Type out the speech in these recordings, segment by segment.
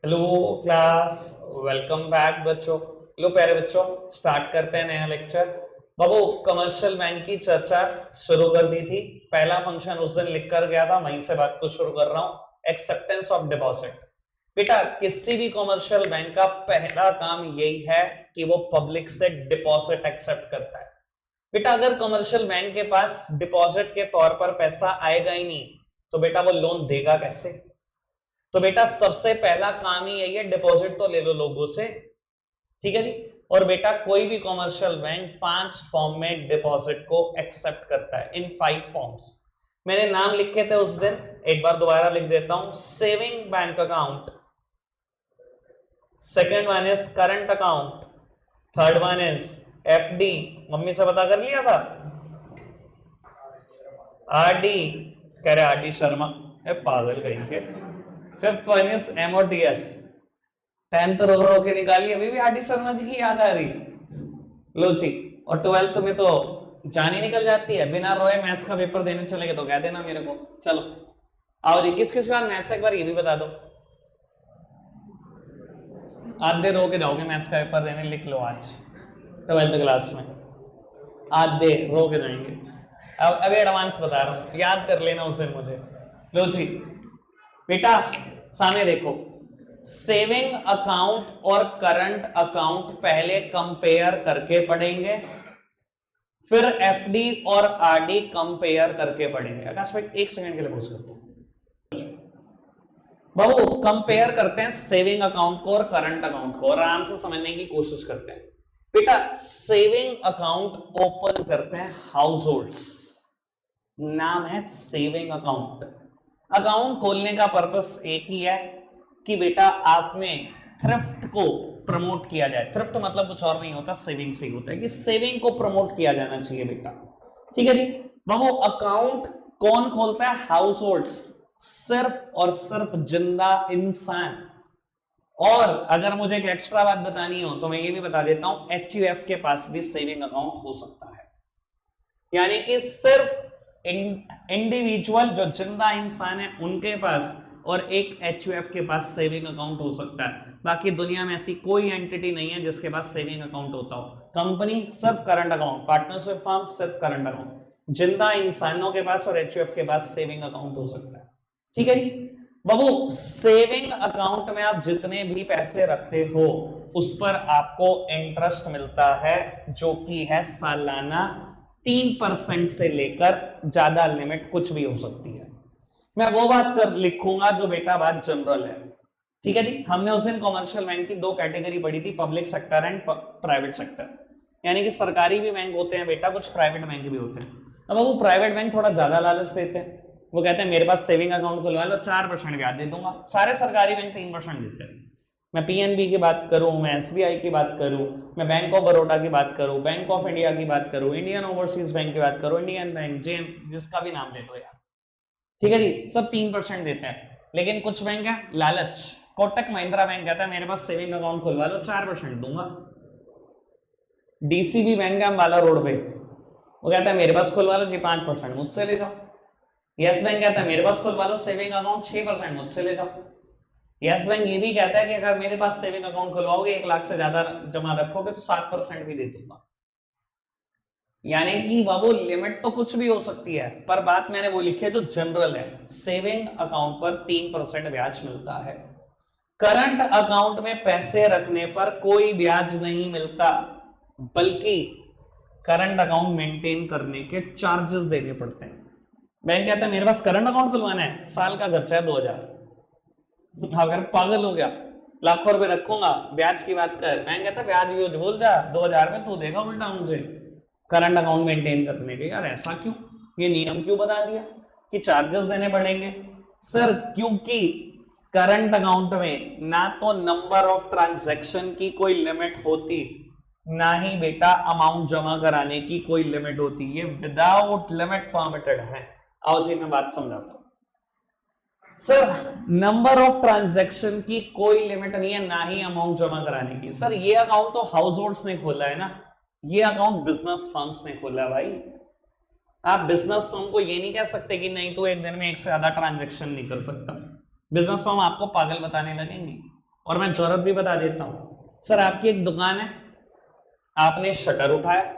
Hello class, welcome back बच्चों। लो प्यारे बच्चों, स्टार्ट करते हैं नया लेक्चर। बाबू, कमर्शियल बैंक की चर्चा शुरू कर दी थी। पहला फंक्शन उस दिन लिख कर गया था, वहीं से बात को शुरू कर रहा हूं। Acceptance of deposit. बेटा, किसी भी कमर्शियल बैंक का पहला काम यही है कि वो पब्लिक से डिपॉजिट एक्सेप्ट करता है। बेटा, अगर कमर्शियल बैंक के पास डिपॉजिट के तौर पर पैसा आएगा ही नहीं, तो बेटा वो लोन देगा कैसे? तो बेटा, सबसे पहला काम ही यही है, डिपॉजिट तो ले लो लोगों से। ठीक है जी। और बेटा, कोई भी कमर्शियल बैंक 5 फॉर्म में डिपॉजिट को एक्सेप्ट करता है, इन 5 फॉर्म्स। मैंने नाम लिखे थे उस दिन, एक बार दोबारा लिख देता हूं। Saving bank account, second one is current account, third one is FD, mummy से पता कर लिया था, आरडी, कह रहे आरडी शर्मा, पागल कहीं के। फिफ्थ वन इज एमओटीएस, 10th रो रो के निकाली, अभी भी आरडी शर्मा जी की याद आ रही। लो जी। और 12th में तो जान ही निकल जाती है, बिना रोए मैथ्स का पेपर देने चले गए तो कह देना मेरे को। चलो आओ जी, किस किस बार मैथ्स एक बार ये भी बता दो। आधे रो के जाओगे मैथ्स का पेपर देने, लिख लो आज 12th क्लास में आधे रो के जाएंगे। अब अभी एडवांस बता रहा हूं, याद कर लेना उस दिन मुझे। लो जी बेटा, सामने देखो, सेविंग अकाउंट और करंट अकाउंट पहले कंपेयर करके पढ़ेंगे, फिर एफडी और आरडी कंपेयर करके पढ़ेंगे। आकाश भाई एक सेकंड के लिए पॉज करते हैं बाबू। कंपेयर करते हैं सेविंग अकाउंट को और करंट अकाउंट को, और आराम से समझने की कोशिश करते हैं। बेटा, सेविंग अकाउंट ओपन करते हैं हाउस होल्ड्स, नाम है सेविंग अकाउंट। अकाउंट खोलने का पर्पस एक ही है कि बेटा आप में थ्रिफ्ट को प्रमोट किया जाए। थ्रिफ्ट मतलब कुछ और नहीं होता, सेविंग से ही होता है कि सेविंग को प्रमोट किया जाना चाहिए बेटा। ठीक है जी। बाबू, अकाउंट कौन खोलता है? हाउस होल्ड्स, सिर्फ और सिर्फ जिंदा इंसान। और अगर मुझे एक एक्स्ट्रा बात बतानी हो तो मैं ये भी बता देता हूं, एचयूएफ के पास भी सेविंग अकाउंट हो सकता है। यानी कि सिर्फ इंडिविजुअल जो जिंदा इंसान है उनके पास और एक एचयूएफ के पास सेविंग अकाउंट हो सकता है। बाकी दुनिया में ऐसी कोई एंटिटी नहीं है जिसके पास सेविंग अकाउंट होता हो। कंपनी सिर्फ करंट अकाउंट, पार्टनरशिप फर्म सिर्फ करंट अकाउंट। जिंदा इंसानों के पास और एचयूएफ के पास सेविंग अकाउंट हो सकता है। ठीक है जी बाबू, सेविंग अकाउंट में आप जितने भी पैसे रखते हो उस पर आपको इंटरेस्ट मिलता है, जो कि है सालाना 3% से लेकर ज्यादा लिमिट कुछ भी हो सकती है। मैं वो बात कर लिखूंगा जो बेटा बात जनरल है। ठीक है जी। हमने उस दिन कमर्शियल बैंक की 2 कैटेगरी पढ़ी थी, public sector and private sector. यानी कि सरकारी भी बैंक होते हैं बेटा, कुछ प्राइवेट बैंक भी होते हैं। अब वो प्राइवेट बैंक थोड़ा ज्यादा लालच देते हैं, वो कहते हैं मेरे पास सेविंग अकाउंट खुलवा लो, 4% ब्याज दे दूंगा। सारे सरकारी बैंक 3% देते हैं। मैं पीएनबी की बात करूं, मैं एसबीआई की बात करूं, मैं बैंक ऑफ बड़ौदा की बात करूं, बैंक ऑफ इंडिया की बात करूं, इंडियन ओवरसीज बैंक की बात करूं, इंडियन बैंक, जेम, जिसका भी नाम ले लो यार। ठीक है जी, सब 3% देते हैं। लेकिन कुछ बैंक है लालच, कोटक महिंद्रा बैंक कहता है मेरे पास सेविंग अकाउंट खुलवा लो, 4% दूंगा। डीसीबी बैंक है अम्बाला रोड पे, वो कहता है मेरे पास खुलवा लो जी 5%, मुझसे ले जाओ। यस बैंक कहता है मेरे पास खुलवा लो सेविंग अकाउंट 6%, मुझसे ले जाओ। यस बैंक ये भी कहता है कि अगर मेरे पास सेविंग अकाउंट खुलवाओगे 1 लाख से ज्यादा जमा रखोगे तो 7% भी दे दूंगा। यानी कि बाबू लिमिट तो कुछ भी हो सकती है, पर बात मैंने वो लिखी है जो जनरल है। सेविंग अकाउंट पर 3% ब्याज मिलता है। करंट अकाउंट में पैसे रखने पर कोई ब्याज नहीं मिलता, बल्कि करंट अकाउंट मेंटेन करने के चार्जेस देने पड़ते हैं। बैंक कहता है मेरे पास करंट अकाउंट खुलवाना है, साल का खर्चा है 2000। अगर पागल हो गया, लाखों रुपए रखूंगा, ब्याज की बात कर। बैंक कहता है ब्याज भी भूल जा, 2000 में तू देगा उल्टा मुझे करंट अकाउंट मेंटेन करने के। यार ऐसा क्यों, ये नियम क्यों बता दिया कि चार्जेस देने पड़ेंगे? सर क्योंकि करंट अकाउंट में ना तो नंबर ऑफ ट्रांजैक्शन की कोई लिमिट होती, ना ही बेटा अमाउंट जमा कराने की कोई लिमिट होती। ये विदाउट लिमिट परमिटेड है। आओ जी मैं बात समझाता हूं। सर नंबर ऑफ ट्रांजैक्शन की कोई लिमिट नहीं है, ना ही अमाउंट जमा कराने की। सर ये अकाउंट तो हाउस होल्ड्स ने खोला है ना, ये अकाउंट बिजनेस फर्म्स ने खोला है भाई। आप बिजनेस फर्म को ये नहीं कह सकते कि नहीं तो एक दिन में एक से ज्यादा ट्रांजैक्शन नहीं कर सकता। बिजनेस फर्म आपको पागल बताने लगेंगी। और मैं जरूरत भी बता देता हूं। सर आपकी एक दुकान है, आपने शटर उठाया,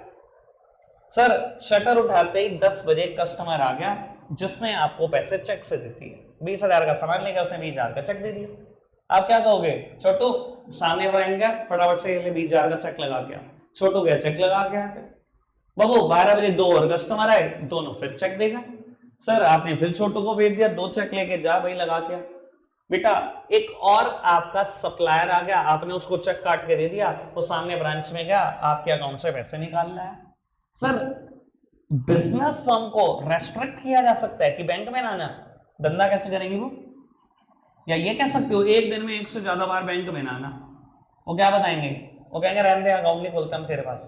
सर शटर उठाते ही 10 बजे कस्टमर आ गया जिसने आपको पैसे चेक से दे दिए, 20,000 का सामान लेकर उसने 20,000 का चेक दे दिया। आप क्या कहोगे? छोटू सामने रहेंगे, फटाफट से 20,000 का चेक लगा के, छोटू गया चेक लगा के आके, बाबू 12 बजे 2 और कस्टमर आए, दोनों फिर चेक देगा। सर आपने फिर छोटू को भेज दिया, 2 चेक लेके जा भाई लगा के। बेटा एक और आपका सप्लायर आ गया, आपने उसको चेक काट के दे दिया, वो सामने ब्रांच में गया, आपके अकाउंट से पैसे निकाल रहा है। सर बिजनेस फर्म को रेस्ट्रिक्ट किया जा सकता है कि बैंक में ना आना, धंधा कैसे करेंगे वो? या ये कह सकते हो एक दिन में 1 से ज्यादा बार बैंक में ना आना? वो क्या बताएंगे? वो कहेंगे रहने दे, अकाउंट नहीं खोलता हम तेरे पास।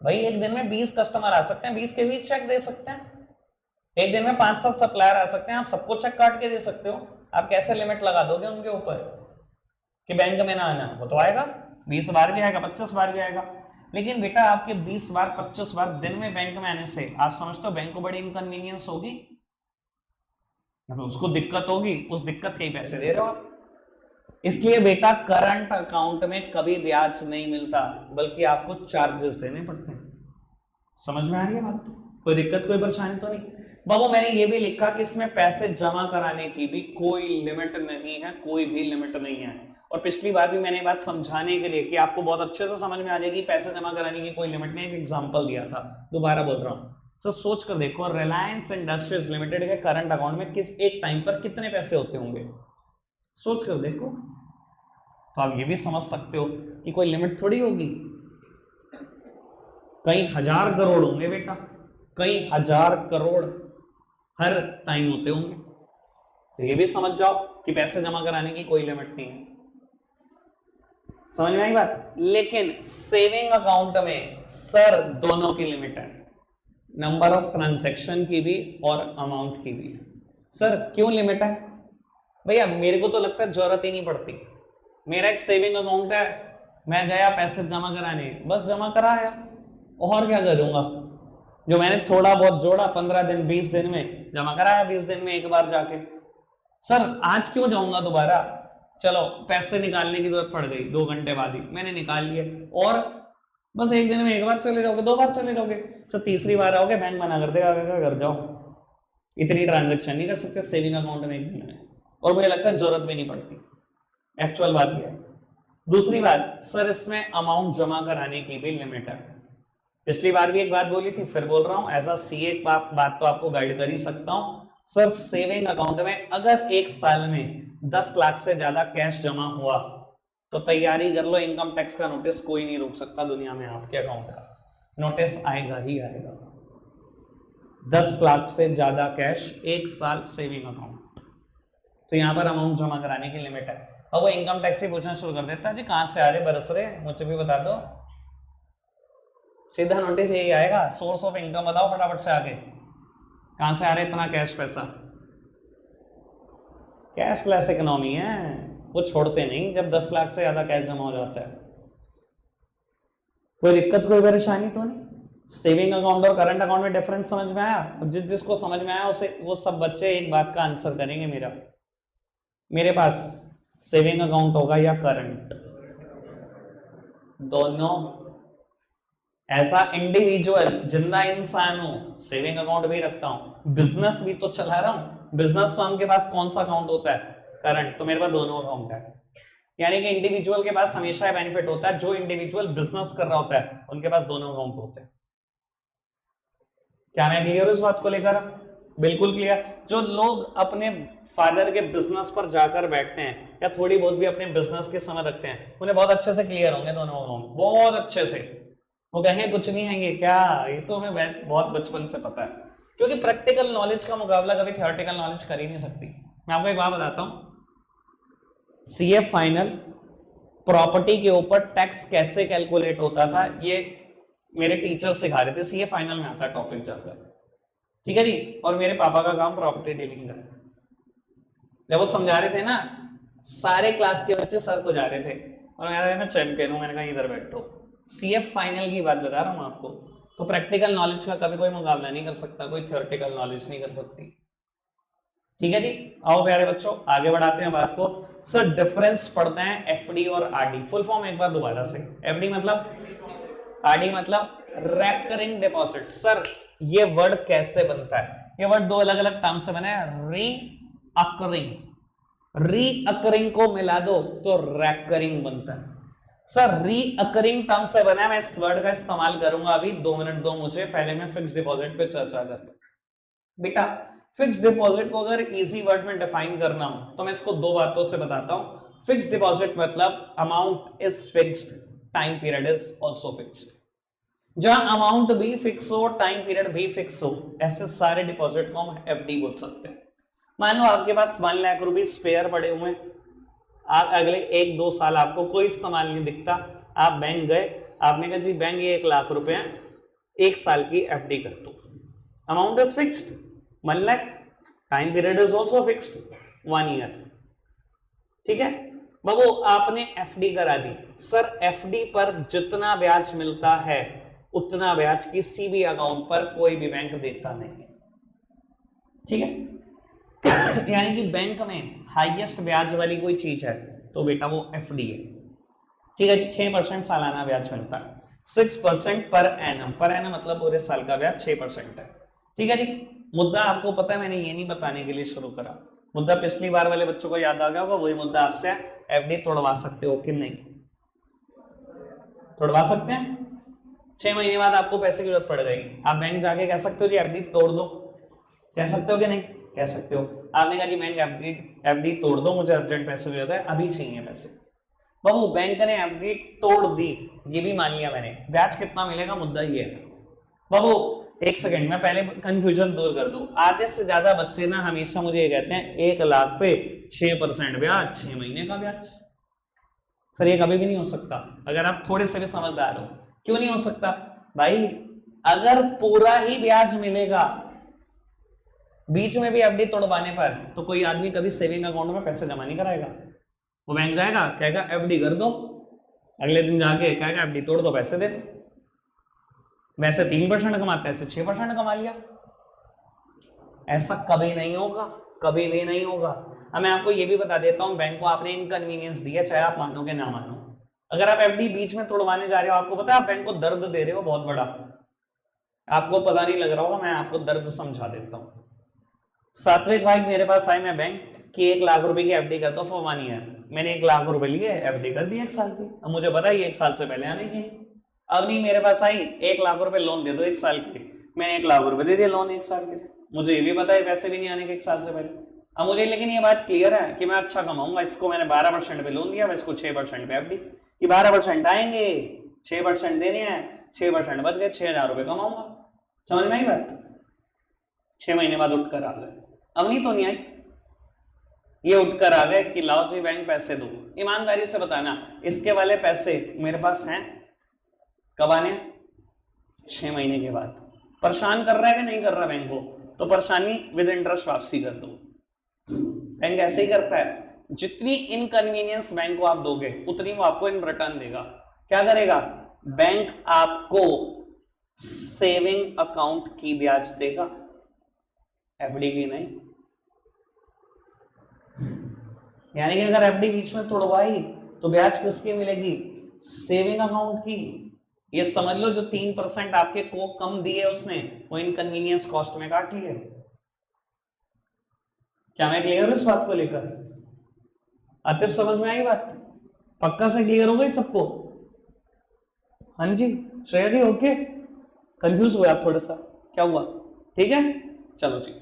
भाई एक दिन में 20 कस्टमर आ सकते हैं, 20 के 20 चेक दे सकते हैं। एक दिन में 5-7 सप्लायर आ सकते हैं, आप सबको चेक काट के दे सकते हो। आप कैसे लिमिट लगा दोगे उनके ऊपर कि बैंक में ना आना? वो तो आएगा, 20 बार भी आएगा, 25 बार भी आएगा। लेकिन बेटा आपके 20 बार 25 बार दिन में बैंक में आने से आप समझते हो बैंक को बड़ी इनकन्वीनियंस होगी, उसको दिक्कत होगी, उस दिक्कत के ही पैसे दे रहे हो आप। इसलिए बेटा करंट अकाउंट में कभी ब्याज नहीं मिलता, बल्कि आपको चार्जेस देने पड़ते हैं। समझ में आ रही है बात? कोई दिक्कत कोई परेशानी तो नहीं? बाबू मैंने ये भी लिखा कि इसमें पैसे जमा कराने की भी कोई लिमिट नहीं है, कोई भी लिमिट नहीं है। और पिछली बार भी मैंने बात समझाने के लिए कि आपको बहुत अच्छे से समझ में आ जाएगी, पैसे जमा कराने की कोई लिमिट नहीं, एक एग्जांपल दिया था, दोबारा बोल रहा हूं। सर सोच कर देखो, रिलायंस इंडस्ट्रीज लिमिटेड के करंट अकाउंट में किस एक टाइम पर कितने पैसे होते होंगे? सोच कर देखो, तो आप ये भी समझ सकते हो कि कोई लिमिट थोड़ी होगी। कई हजार करोड़ होंगे बेटा, कई हजार करोड़ हर टाइम होते होंगे। तो ये भी समझ जाओ कि पैसे जमा कराने की कोई लिमिट नहीं है। समझ में आई बात? लेकिन सेविंग अकाउंट में सर दोनों की लिमिट है, नंबर ऑफ ट्रांजैक्शन की भी और अमाउंट की भी। सर क्यों लिमिट है? भैया मेरे को तो लगता है जरूरत ही नहीं पड़ती। मेरा एक सेविंग अकाउंट है, मैं गया पैसे जमा कराने, बस जमा कराया, और क्या करूंगा? जो मैंने थोड़ा बहुत जोड़ा 15 दिन 20 दिन में जमा कराया, 20 दिन में एक बार जाके। सर आज क्यों जाऊंगा दोबारा? चलो पैसे निकालने की जरूरत पड़ गई 2 घंटे बाद ही मैंने निकाल लिए, और बस एक दिन में एक बार चले जाओगे, 2 बार चले जाओगे, सर तीसरी बार आओगे बैंक मना कर देगा, घर जाओ। इतनी ट्रांजेक्शन नहीं कर सकते सेविंग अकाउंट में एक दिन में, और मुझे लगता है जरूरत भी नहीं पड़ती। एक्चुअल बात यह है। दूसरी बात सर, इसमें अमाउंट जमा कराने की भी लिमिट है। पिछली बार भी एक बात बोली थी, फिर बोल रहा हूं, ऐसा सीए बात तो आपको गाइड कर ही सकता हूं। सर सेविंग अकाउंट में अगर एक साल में 10 लाख से ज्यादा कैश जमा हुआ तो तैयारी कर लो, इनकम टैक्स का नोटिस कोई नहीं रोक सकता दुनिया में, आपके अकाउंट का नोटिस आएगा ही आएगा। 10 लाख से ज्यादा कैश एक साल सेविंग अकाउंट, तो यहां पर अमाउंट जमा कराने की लिमिट है। और वो इनकम टैक्स भी पूछना शुरू कर देता है, जी कहां से आ रहे बरस रहे, मुझे भी बता दो। सीधा नोटिस यही आएगा, सोर्स ऑफ इनकम बताओ फटाफट से आगे, कहां से आ रहे इतना कैश पैसा। कैशलेस इकोनॉमी है, वो छोड़ते नहीं जब 10 लाख से ज्यादा कैश जमा हो जाता है। कोई दिक्कत कोई परेशानी तो नहीं? सेविंग अकाउंट और करंट अकाउंट में डिफरेंस समझ में आया? अब जिसको समझ में आया उसे वो सब बच्चे एक बात का आंसर करेंगे, मेरे पास सेविंग अकाउंट होगा या करंट, दोनों। ऐसा इंडिविजुअल जिंदा इंसान हूं, सेविंग अकाउंट भी रखता हूं, बिजनेस भी तो चला रहा हूं। बिजनेस फर्म के पास कौन सा अकाउंट होता है? करंट। तो मेरे पास दोनों अकाउंट है। यानी कि इंडिविजुअल के पास हमेशा बेनिफिट होता है, जो इंडिविजुअल बिजनेस कर रहा होता है उनके पास दोनों अकाउंट होते हैं। क्या मैं क्लियर हूं इस बात को लेकर? बिल्कुल क्लियर। जो लोग अपने फादर के बिजनेस पर जाकर बैठते हैं या थोड़ी बहुत भी अपने बिजनेस के समय रखते हैं, उन्हें बहुत अच्छे से क्लियर होंगे दोनों अकाउंट, बहुत अच्छे से। वो कहेंगे कुछ नहीं है, ये क्या, ये तो हमें बहुत बचपन से पता है। क्योंकि प्रैक्टिकल नॉलेज का मुकाबला कभी थ्योरेटिकल नॉलेज कर ही नहीं सकती। मैं आपको एक बात बताता हूं, सीए फाइनल प्रॉपर्टी के ऊपर टैक्स कैसे कैलकुलेट होता था, ये मेरे टीचर सिखा रहे थे। सीए फाइनल में आता है टॉपिक जाकर, ठीक है जी। और मेरे पापा का काम प्रॉपर्टी डीलिंग का। जब वो समझा रहे थे ना, सारे क्लास के बच्चे सर को जा रहे थे, और मैं चैंपियन हूं, मैंने कहा इधर बैठो। सीएफ फाइनल की बात बता रहा हूं आपको। तो प्रैक्टिकल नॉलेज का कभी कोई मुकाबला नहीं कर सकता, कोई थ्योरेटिकल नॉलेज नहीं कर सकती, ठीक है जी। आओ प्यारे बच्चों आगे बढ़ाते हैं बात को। सर डिफरेंस पढ़ते हैं एफडी और आरडी। फुल फॉर्म एक बार दोबारा से, एफडी मतलब, आरडी मतलब रेकरिंग डिपॉजिट। सर ये वर्ड कैसे बनता है? ये वर्ड दो अलग अलग टर्म से बना है, री अकरिंग, री अकरिंग को मिला दो तो रेकरिंग बनता है। सर री अकरिंग टर्म से बना है, मैं इस वर्ड का इस्तेमाल करूंगा अभी। 2 मिनट दो मुझे, पहले मैं फिक्स डिपॉजिट पे चर्चा कर लूं। बेटा फिक्स डिपॉजिट को अगर इजी वर्ड में डिफाइन करना हो तो मैं इसको दो बातों से बताता हूं। फिक्स डिपॉजिट मतलब amount is fixed, time period is also fixed. जहां अमाउंट भी फिक्स हो, टाइम पीरियड भी फिक्स हो, ऐसे सारे डिपॉजिट को हम एफडी बोल सकते हैं। मान लो आपके पास 1 लाख रुपए स्पेयर पड़े हुए हैं, अगले 1-2 साल आपको कोई इस्तेमाल नहीं दिखता, आप बैंक गए, आपने कहा जी बैंक ये 1 लाख रुपए हैं, 1 साल की एफडी कर दो। Amount is fixed 1 lakh, time period is also fixed 1 year. ठीक है बाबू, आपने एफडी करा दी। सर एफडी पर जितना ब्याज मिलता है उतना ब्याज किसी भी अकाउंट पर कोई भी बैंक देता नहीं। ठीक है यानी कि बैंक में हाईएस्ट ब्याज वाली कोई चीज है तो बेटा वो एफडी है। ठीक है, 6% सालाना ब्याज मिलता है, 6% पर एनम, पर एनम मतलब पूरे साल का ब्याज 6% है। ठीक है जी, मुद्दा आपको पता है, मैंने ये नहीं बताने के लिए शुरू करा, मुद्दा पिछली बार वाले बच्चों को याद आ गया होगा, वही मुद्दा आपसे, एफडी तोड़वा सकते हो कि नहीं? तोड़वा सकते हैं। 6 महीने बाद आपको पैसे की जरूरत पड़ जाएगी, आप बैंक जाके कह सकते हो जी एफडी तोड़ दो, कह सकते हो कि नहीं? कह सकते हो। आपने कहा जी बैंक एफडी तोड़ दो, मुझे अर्जेंट पैसे की जरूरत है, अभी चाहिए पैसे। बाबू बैंक ने एफडी तोड़ दी, ये भी मान लिया मैंने, ब्याज कितना मिलेगा मुद्दा ये है। बाबू एक सेकंड में पहले कंफ्यूजन दूर कर दूं, आधे से ज्यादा बच्चे ना हमेशा मुझे ये कहते हैं 1 लाख पे 6% ब्याज, 6 महीने का ब्याज। सर ये कभी भी नहीं हो सकता अगर आप थोड़े से भी समझदार हो। क्यों नहीं हो सकता भाई? अगर पूरा ही ब्याज मिलेगा बीच में भी एफडी तोड़वाने पर, तो कोई आदमी कभी सेविंग अकाउंट में पैसे जमा नहीं कराएगा। वो बैंक जाएगा, कहेगा एफडी कर दो, अगले दिन जाके कहेगा एफडी तोड़ दो, पैसे दे दो। वैसे 3% कमाता है, ऐसे 6% कमा लिया। ऐसा कभी नहीं होगा, कभी भी नहीं होगा। अब मैं आपको ये भी बता देता हूं, बैंक को आपने इनकन्वीनियंस दिया, चाहे आप मानो कि ना मानो। अगर आप एफडी बीच में तोड़वाने जा रहे हो, आपको पता है आप बैंक को दर्द दे रहे हो बहुत बड़ा, आपको पता नहीं लग रहा होगा, मैं आपको दर्द समझा देता हूं। सात्विक भाई मेरे पास आए, मैं बैंक की 1 लाख रुपए की एफडी करता हूँ फॉर 1 ईयर। मैंने 1 लाख रुपए लिए, एफडी कर दी 1 साल की। अब मुझे पता है ये 1 साल से पहले आने की। अब नहीं, मेरे पास आई 1 लाख रुपए लोन दे दो 1 साल के लिए, मैंने 1 लाख रुपए दे दिया लोन 1 साल के लिए। मुझे ये भी पता है पैसे भी नहीं आने के 1 साल से पहले। अब मुझे लेकिन ये बात क्लियर है कि मैं अच्छा कमाऊंगा, इसको मैंने 12% पे लोन दिया, मैं इसको 6% पे एफडी कि 12% आएंगे, 6% देने हैं, 6% बच गए, 6,000 रुपए कमाऊंगा। समझ में आई बात? 6 महीने बाद उठकर आ गए। अब नहीं तो नहीं आई, ये उठकर आ गए कि लाओ जी बैंक पैसे दो। ईमानदारी से बताना, इसके वाले पैसे मेरे पास हैं, कब आने? 6 महीने के बाद। परेशान कर रहा है कि नहीं कर रहा बैंक को? तो परेशानी विद इंटरेस्ट वापसी कर दो। बैंक ऐसे ही करता है, जितनी इनकन्वीनियंस बैंक को आप दोगे उतनी वो आपको इन रिटर्न देगा। क्या करेगा? बैंक आपको सेविंग अकाउंट की ब्याज देगा, एफडी की नहीं। यानी कि अगर एफडी बीच में तोड़वाई तो ब्याज किसकी मिलेगी? सेविंग अकाउंट की। ये समझ लो जो 3% आपके को कम दिए उसने, वो इनकन्वीनियंस कॉस्ट में काट लिए। क्या मैं क्लियर हूं इस बात को लेकर? आतिफ समझ में आई बात? पक्का से क्लियर हो गई सबको? हाँ जी श्रेया जी ओके? कंफ्यूज हुए आप थोड़ा सा? क्या हुआ? ठीक है चलो जी,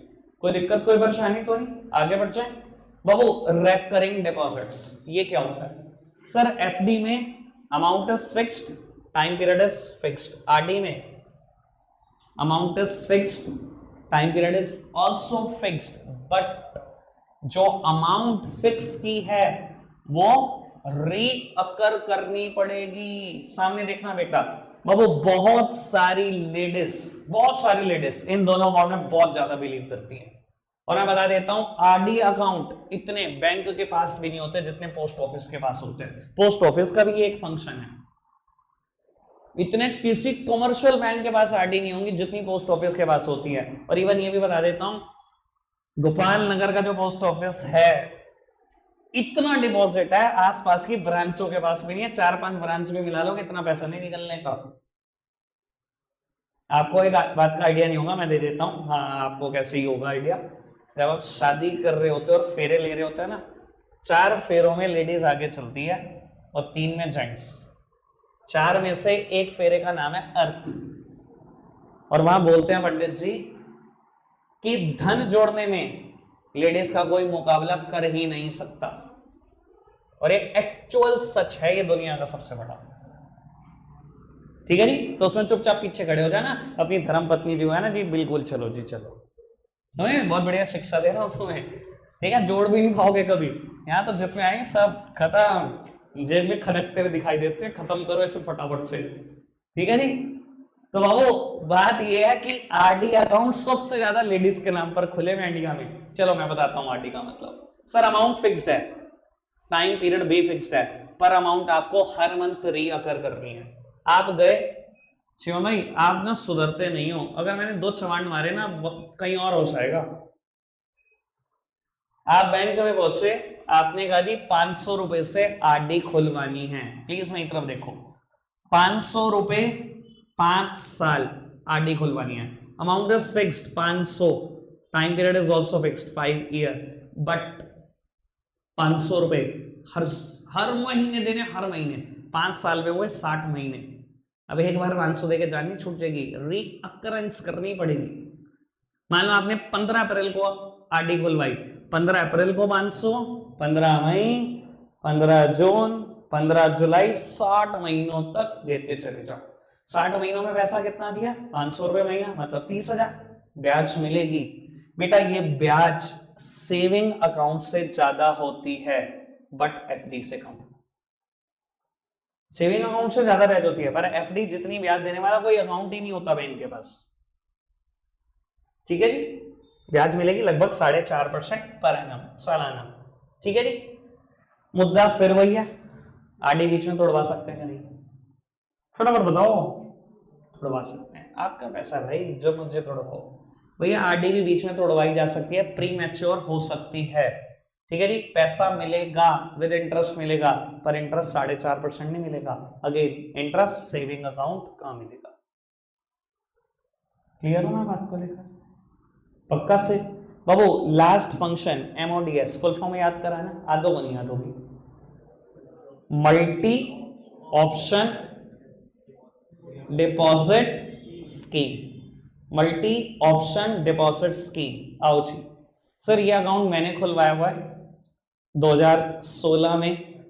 कोई दिक्कत कोई परेशानी तो नहीं, आगे बढ़ जाए। बाबू रेकरिंग डिपॉजिट्स ये क्या होता है? सर एफडी में amount is fixed, time period is fixed. RD में amount is fixed, time period is also fixed, but जो अमाउंट फिक्स की है वो रीअकर करनी पड़ेगी। सामने देखना बेटा बाबू, बहुत सारी लेडीज इन दोनों अकाउंट में बहुत ज्यादा बिलीव करती हैं। और मैं बता देता हूं, आरडी अकाउंट इतने बैंक के पास भी नहीं होते जितने पोस्ट ऑफिस के पास होते हैं। पोस्ट ऑफिस का भी एक फंक्शन है, इतने किसी कमर्शियल बैंक के पास आरडी नहीं होंगी जितनी पोस्ट ऑफिस के पास होती है। और इवन ये भी बता देता हूं, गोपाल नगर का जो पोस्ट ऑफिस है इतना डिपॉजिट है, आसपास की ब्रांचों के पास भी नहीं है। 4-5 ब्रांच भी मिला लो, इतना पैसा नहीं निकलने का। आपको एक बात का आइडिया नहीं होगा, मैं दे देता हूँ। हाँ, आपको कैसे ही होगा आइडिया। जब आप शादी कर रहे होते हो और फेरे ले रहे होते हैं ना, 4 फेरों में लेडीज आगे चलती है और 3 में जेंट्स। 4 में से एक फेरे का नाम है अर्थ, और वहां बोलते हैं पंडित जी कि धन जोड़ने में लेडीज का कोई मुकाबला कर ही नहीं सकता। और ये एक्चुअल सच है, ये दुनिया का सबसे बड़ा। ठीक है जी, तो उसमें चुपचाप पीछे खड़े हो जाना, अपनी धर्म पत्नी जो है ना जी, बिल्कुल चलो जी चलो। समझे, बहुत बढ़िया शिक्षा दे रहा हूं तुम्हें। ठीक है, जोड़ भी नहीं पाओगे कभी। यहाँ तो जितने आएंगे सब खत्म, जेब में खनकते हुए दिखाई देते हैं। खत्म करो इसे फटाफट से। ठीक है जी, तो बाबू बात यह है कि आरडी अकाउंट सबसे ज्यादा लेडीज के नाम पर खुले हुए इंडिया में। चलो मैं बताता हूं आरडी का मतलब। सर अमाउंट फिक्स्ड है, टाइम पीरियड भी फिक्स्ड है, पर अमाउंट आपको हर मंथ रीअकर करनी है। आप गए शिवम भाई, आप ना सुधरते नहीं हो, अगर मैंने 2 चमाट मारे ना कहीं और हो जाएगा। आप बैंक में पहुंचे, आपने कहा जी 500 रुपए से आरडी खुलवानी है, प्लीज मेरी तरफ देखो। 500 रुपए 5 साल आरडी खुलवानी है। Amount is fixed 500, time period is also fixed 5 year, but 500 रुपए हर महीने देने, हर महीने। 5 साल में हुए 60 महीने। अब एक बार 500 देके जानी छूट जाएगी, रीअकरेंस करनी पड़ेगी। मान लो आपने 15 अप्रैल को आरडी खुलवाई, 15 अप्रैल को 500, 15 मई, 15 जून, 15 जुलाई, 60 महीनों तक देते चले जाओ। 60 महीनों में पैसा कितना दिया? 500 रुपए महीना, मतलब 30,000 ब्याज मिलेगी। बेटा ये ब्याज सेविंग अकाउंट से ज्यादा होती है, बट एफडी से कम। सेविंग अकाउंट से ज्यादा ब्याज होती है, पर एफडी जितनी ब्याज देने वाला कोई अकाउंट ही नहीं होता बैंक के पास। ठीक है जी, ब्याज मिलेगी लगभग 4.5% पर एनम सालाना। ठीक है जी, मुद्दा फिर वही है, आरडी बीच में तोड़वा सकते हैं नहीं? फटाफट बताओ। तोड़वा सकते हैं, आपका पैसा भाई, जब मुझे तोड़वाओ। भैया आरडी भी बीच में तोड़वाई जा सकती है, प्री मैच्योर हो सकती है। ठीक है जी, पैसा मिलेगा, विद इंटरेस्ट मिलेगा, पर इंटरेस्ट 4.5% नहीं मिलेगा। अगेन इंटरेस्ट सेविंग अकाउंट कहां मिलेगा? क्लियर हो ना बात को लेकर? पक्का से बाबू। लास्ट फंक्शन एमओडीएस, फुल फॉर्म याद कराना, आधो को नहीं याद होगी। Multi option deposit scheme, multi option deposit scheme. आओ जी सर, ये अकाउंट मैंने खुलवाया हुआ है 2016 में।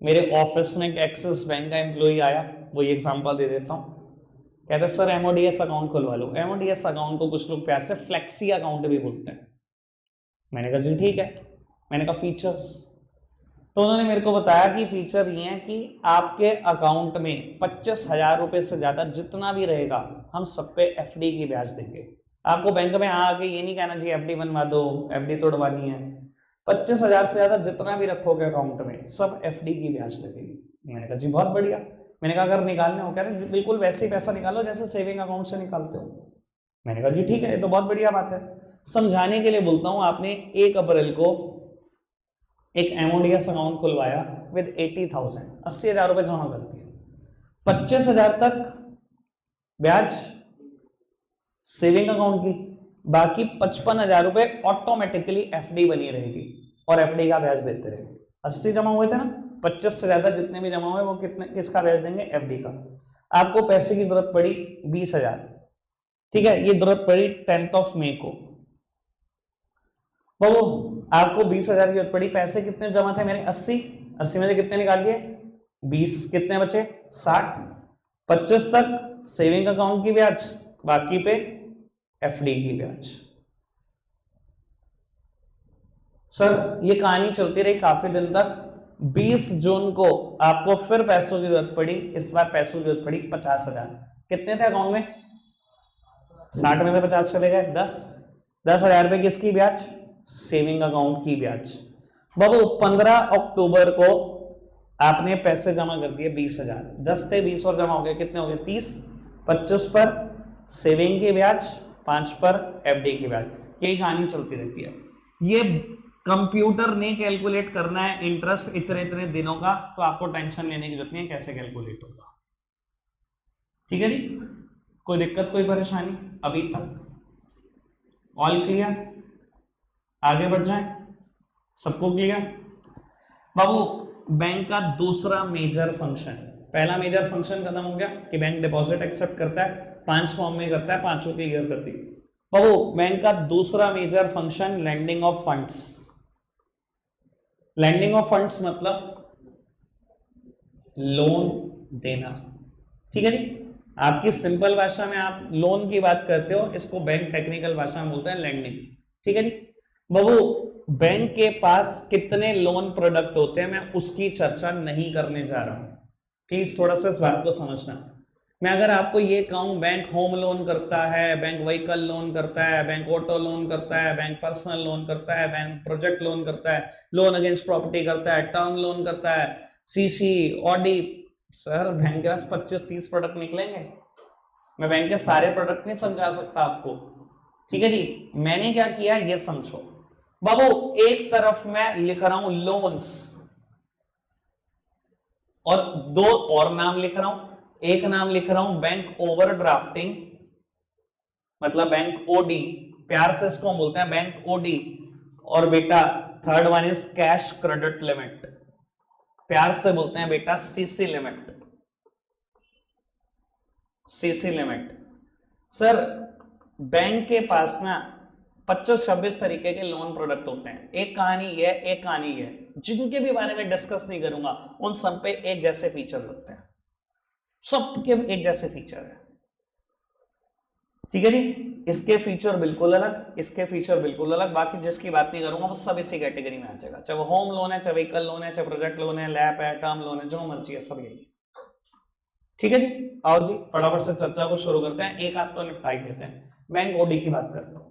मेरे ऑफिस में एक एक्सिस बैंक का एम्प्लॉय आया, वो ये एग्जांपल दे देता हूँ। कहते सर एमओडीएस अकाउंट खुलवा लो। एमओडीएस अकाउंट को कुछ लोग प्यार से फ्लेक्सी अकाउंट भी बोलते हैं। मैंने कहा जी ठीक है। मैंने कहा फीचर्स, तो उन्होंने मेरे को बताया कि फीचर ये है कि आपके अकाउंट में 25,000 रुपए से ज्यादा जितना भी रहेगा, हम सब पे एफडी की ब्याज देंगे। आपको बैंक में आके ये नहीं कहना जी एफडी बनवा दो, एफडी तोड़वानी है। 25,000 से ज्यादा जितना भी रखोगे अकाउंट में, सब एफडी की ब्याज लगेगी। मैंने कहा जी बहुत बढ़िया। मैंने कहा अगर निकालने हो, कह रहे बिल्कुल वैसे ही पैसा निकालो जैसे सेविंग अकाउंट से निकालते हो। मैंने कहा जी ठीक है, ये तो बहुत बढ़िया बात है। समझाने के लिए बोलता हूं, आपने 1 अप्रैल को एक एमओडीएस अकाउंट खुलवाया विद 80,000, 80,000 रुपए जमा कर दिए। 25,000 तक ब्याज सेविंग अकाउंट की, बाकी 55,000 रुपए ऑटोमेटिकली एफडी बनी रहेगी और एफडी का ब्याज देते रहेंगे। 80 जमा हुए थे ना, 25 से ज्यादा जितने भी जमा हुए वो कितने किसका ब्याज देंगे? एफडी का। आपको पैसे की जरूरत पड़ी 20,000, ठीक है, ये जरूरत पड़ी 10 मई को। तो आपको 20,000 की जरूरत पड़ी, पैसे कितने जमा थे मेरे? 80 में से कितने निकाल लिए? 20, कितने बचे? 60। 25 तक सेविंग अकाउंट की ब्याज, बाकी पे एफडी की ब्याज। सर ये कहानी चलती रही काफी दिन तक। 20 जून को आपको फिर पैसों की जरूरत पड़ी, इस बार पैसों की जरूरत पड़ी 50,000। कितने थे अकाउंट में? 60 में से 50 चले गए, 10,000 रुपए किसकी ब्याज? सेविंग अकाउंट की ब्याज। बाबू 15 अक्टूबर को आपने पैसे जमा कर दिए 20,000, 10 थे 20 और जमा हो गए, कितने हो गए? 30। 25 पर सेविंग की ब्याज, 5 पर एफडी की ब्याज। यही कहानी चलती रहती है। ये कंप्यूटर ने कैलकुलेट करना है इंटरेस्ट इतने इतने दिनों का, तो आपको टेंशन लेने की जरूरत नहीं है कैसे कैलकुलेट होगा। ठीक है जी, कोई दिक्कत कोई परेशानी अभी तक? All clear? आगे बढ़ जाए, सबको क्लियर? बाबू बैंक का दूसरा मेजर फंक्शन, पहला मेजर फंक्शन खत्म हो गया कि बैंक डिपॉजिट एक्सेप्ट करता है, 5 फॉर्म में करता है, पांचों क्लियर करती है। बाबू बैंक का दूसरा major function lending of funds. Lending of funds मतलब लोन देना। ठीक है जी, आपकी सिंपल भाषा में आप लोन की बात करते हो, इसको बैंक टेक्निकल भाषा में बोलते हैं लैंडिंग। ठीक है जी बाबू, बैंक के पास कितने लोन प्रोडक्ट होते हैं मैं उसकी चर्चा नहीं करने जा रहा हूं, प्लीज थोड़ा सा इस बात को समझना। मैं अगर आपको ये कहूं बैंक होम लोन करता है, बैंक व्हीकल लोन करता है, बैंक ऑटो लोन करता है, बैंक पर्सनल लोन करता है, बैंक प्रोजेक्ट लोन करता है, लोन अगेंस्ट प्रॉपर्टी करता है, टर्म लोन करता है, सीसी ऑडी, सर बैंक के पास 25-30 प्रोडक्ट निकलेंगे, मैं बैंक के सारे प्रोडक्ट नहीं समझा सकता आपको। ठीक है जी, मैंने क्या किया ये समझो बाबू, एक तरफ मैं लिख रहा हूं लोन्स और दो और नाम लिख रहा हूं, एक नाम लिख रहा हूं बैंक ओवरड्राफ्टिंग, मतलब बैंक ओडी, प्यार से इसको बोलते हैं बैंक ओडी, और बेटा third one is cash credit limit, प्यार से बोलते हैं बेटा CC limit. CC limit sir bank के पास ना 25-26 तरीके के लोन प्रोडक्ट होते हैं, एक कहानी ये, एक कहानी ये, जिनके भी बारे में डिस्कस नहीं करूंगा, उन सब पे एक जैसे फीचर लगते हैं, सबके एक जैसे फीचर है। ठीक है जी, इसके फीचर बिल्कुल अलग, इसके फीचर बिल्कुल अलग, बाकी जिसकी बात नहीं करूंगा वो सब इसी कैटेगरी में आ जाएगा, चाहे वो होम लोन है, चाहे व्हीकल लोन है, चाहे प्रोजेक्ट लोन है, लैप है, टर्म लोन है, जो मर्जी है, सब यही। ठीक है जी, आओ जी फटाफट से चर्चा को शुरू करते हैं, एक हाथ तो निपटा ही लेते हैं। बैंक ओडी की बात करता हूं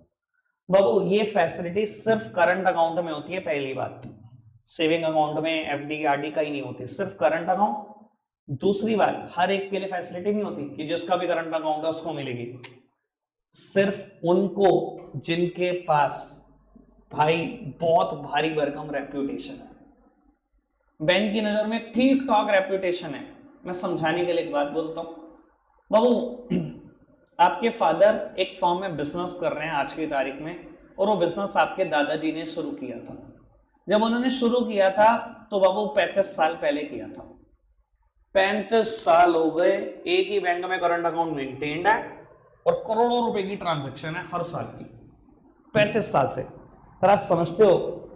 बाबू, ये फैसिलिटी सिर्फ करंट अकाउंट में होती है, पहली बात, सेविंग अकाउंट में एफडी आरडी का ही नहीं होती, सिर्फ करंट अकाउंट। दूसरी बात, हर एक के लिए फैसिलिटी नहीं होती कि जिसका भी करंट अकाउंट है उसको मिलेगी, सिर्फ उनको जिनके पास भाई बहुत भारी भरकम रेप्यूटेशन है, बैंक की नजर में ठीक ठाक रेप्यूटेशन है। मैं समझाने के लिए एक बात बोलता हूं बाबू, आपके फादर एक फॉर्म में बिजनेस कर रहे हैं आज की तारीख में, और वो बिजनेस आपके दादाजी ने शुरू किया था। जब उन्होंने शुरू किया था तो बाबू 35 साल पहले किया था, 35 साल हो गए, एक ही बैंक में करंट अकाउंट मेंटेन्ड है और करोड़ों रुपए की ट्रांजैक्शन है हर साल की, 35 साल से। सर आप समझते हो,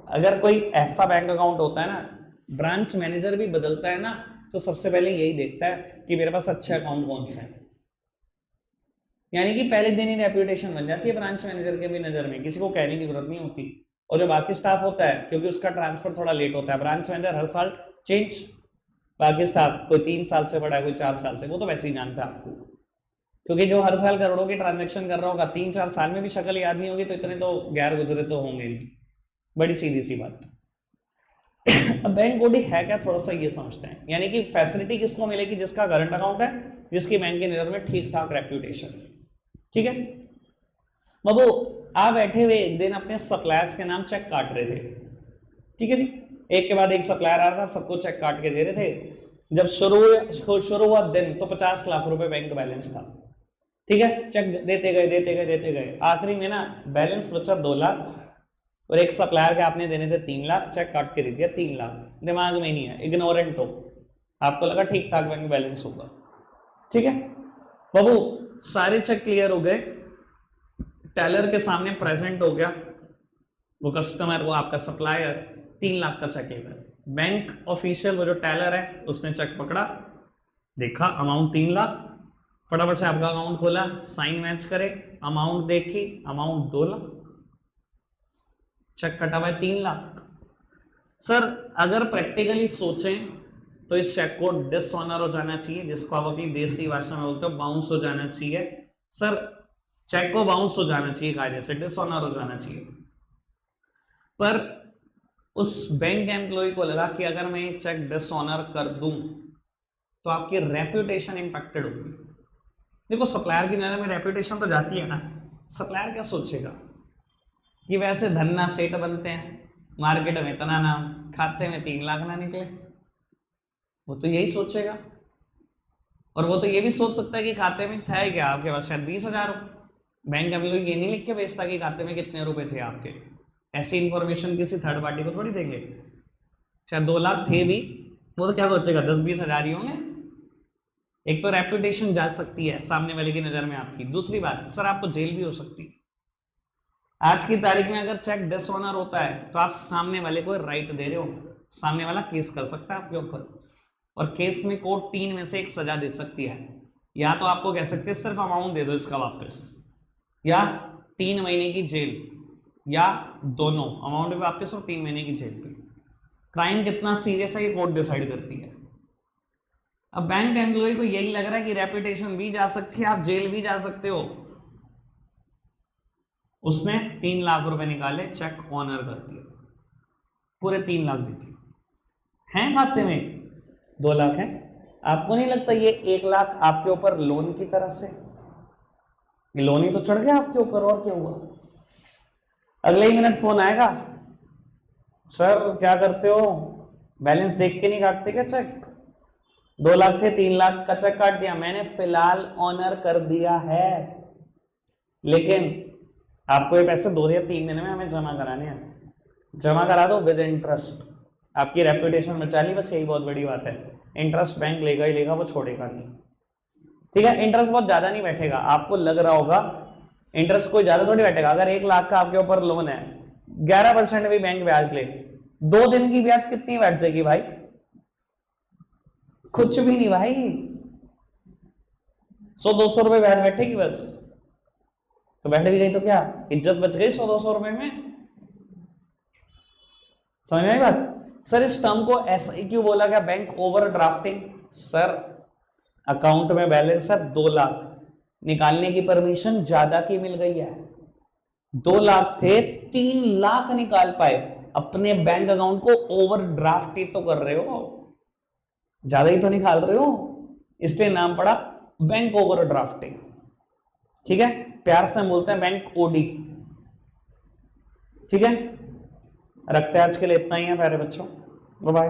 अगर कोई ऐसा बैंक अकाउंट होता है ना, ब्रांच मैनेजर भी बदलता है ना, तो सबसे पहले यही देखता है कि मेरे पास अच्छे अकाउंट कौन से हैं, यानी कि पहले दिन ही रेप्यूटेशन बन जाती है ब्रांच मैनेजर के भी नजर में, किसी को कहने की जरूरत नहीं होती। और जो बाकी स्टाफ होता है, क्योंकि उसका ट्रांसफर थोड़ा लेट होता है, ब्रांच मैनेजर हर साल चेंज, बाकी स्टाफ कोई 3 साल से बड़ा है, कोई 4 साल से, वो तो वैसे ही जानता है आपको, क्योंकि जो हर साल करोड़ों की ट्रांजेक्शन कर रहा होगा, 3-4 साल में भी शक्ल याद नहीं होगी, तो इतने तो गैर गुजरे तो होंगे नहीं, बड़ी सीधी सी बात। अब बैंक ओडी है क्या, थोड़ा सा ये समझते हैं, यानी कि फैसिलिटी किसको मिलेगी, जिसका करंट अकाउंट है, जिसकी बैंक की नजर में ठीक ठाक रेप्यूटेशन है। ठीक है बाबू, आप बैठे हुए एक दिन अपने सप्लायर्स के नाम चेक काट रहे थे, ठीक है जी, एक के बाद एक सप्लायर आ रहा था, सबको चेक काट के दे रहे थे। जब शुरू हुआ दिन तो 50 लाख रुपए बैंक बैलेंस था, ठीक है, चेक देते गए, आखिरी में ना बैलेंस बचा 2 लाख, और एक सप्लायर के आपने देने थे 3 लाख, चेक काट के दे दिया 3 लाख, दिमाग में नहीं है, इग्नोरेंट हो, आपको लगा ठीक ठाक बैंक बैलेंस होगा। ठीक है बाबू, सारे चेक क्लियर हो गए, टेलर के सामने प्रेजेंट हो गया वो कस्टमर, वो आपका सप्लायर 3 लाख का चेक लेकर, बैंक ऑफिशियल वो जो टेलर है उसने चेक पकड़ा, देखा अमाउंट 3 लाख, फटाफट से आपका अकाउंट खोला, साइन मैच करे, अमाउंट देखी, अमाउंट 2 लाख, चेक कटा हुआ है 3 लाख। सर अगर प्रैक्टिकली सोचें तो इस चेक को डिसऑनर हो जाना चाहिए, जिसको आप अपनी देसी भाषा में बोलते हो बाउंस हो जाना चाहिए। सर चेक को बाउंस हो जाना चाहिए, कायदे से डिसऑनर हो जाना चाहिए, पर उस बैंक एम्प्लॉय को लगा कि अगर मैं ये चेक डिसऑनर कर दूं तो आपकी रेप्यूटेशन इंपैक्टेड होगी। देखो सप्लायर की नजर में रेप्यूटेशन तो जाती है ना, सप्लायर क्या सोचेगा कि वैसे धन्ना सेठ बनते हैं, मार्केट में इतना नाम, खाते में 3 लाख ना निकले, वो तो यही सोचेगा। और वो तो ये भी सोच सकता है कि खाते में था क्या आपके पास, शायद 20,000 हो। बैंक अभी ये नहीं लिख के भेजता कि खाते में कितने रुपए थे आपके। ऐसी इंफॉर्मेशन किसी थर्ड पार्टी को थोड़ी देंगे। शायद 2 लाख थे भी, वो तो क्या सोचेगा 10-20 हजार ही होंगे। एक तो रेपुटेशन जा सकती है सामने वाले की नजर में आपकी। दूसरी बात, सर आपको जेल भी हो सकती है। आज की तारीख में अगर चेक डिसऑनर होता है तो आप सामने वाले को राइट दे रहे हो, सामने वाला केस कर सकता है आपके ऊपर, और केस में कोर्ट 3 में से एक सजा दे सकती है। या तो आपको कह सकते हैं सिर्फ अमाउंट दे दो इसका वापस, या 3 महीने की जेल, या दोनों, अमाउंट भी वापस और 3 महीने की जेल पे। क्राइम कितना सीरियस है ये कोर्ट डिसाइड करती है। अब बैंक एम्प्लॉय को यही लग रहा है कि रेपुटेशन भी जा सकती है, आप जेल भी जा सकते हो। उसने 3 लाख रुपए निकाले, चेक ऑनर कर दिया, पूरे 3 लाख दे दिए, हैं खाते में 2 लाख है। आपको नहीं लगता ये 1 लाख आपके ऊपर लोन की तरह से, ये लोन ही तो चढ़ गया आपके ऊपर, और क्या हुआ। अगले ही मिनट फोन आएगा, सर क्या करते हो, बैलेंस देख के नहीं काटते क्या चेक, 2 लाख थे 3 लाख का चेक काट दिया, मैंने फिलहाल ऑनर कर दिया है, लेकिन आपको ये पैसे 2 या 3 दिन में हमें जमा कराने हैं, जमा करा दो विद इंटरेस्ट। आपकी रेपुटेशन बचा ली, बस यही बहुत बड़ी बात है। इंटरेस्ट बैंक लेगा ही लेगा, वो छोड़ेगा नहीं, ठीक है। इंटरेस्ट बहुत ज्यादा नहीं बैठेगा, आपको लग रहा होगा इंटरेस्ट कोई ज्यादा थोड़ी बैठेगा। अगर 1 लाख का आपके ऊपर लोन है, 11% भी बैंक ब्याज ले, 2 दिन की ब्याज कितनी बैठ जाएगी भाई, कुछ भी नहीं भाई, 100-200 रुपए ब्याज बैठेगी बस। तो बैठ भी गई तो क्या, इज्जत बच गई 100-200 रुपए में। समझ में आई बात। सर इस टर्म को ऐसा ही क्यों बोला गया, bank over drafting. Sir account में बैलेंस है 2 लाख, निकालने की परमिशन ज्यादा की मिल गई है। 2 लाख थे, 3 लाख निकाल पाए, अपने बैंक अकाउंट को ओवर ड्राफ्ट ही तो कर रहे हो, ज्यादा ही तो निकाल रहे हो, इसलिए नाम पड़ा बैंक ओवर ड्राफ्टिंग, ठीक है। प्यार से बोलते हैं बैंक ओडी, ठीक है। रखते हैं आज के लिए इतना ही है प्यारे बच्चों, बाय बाय।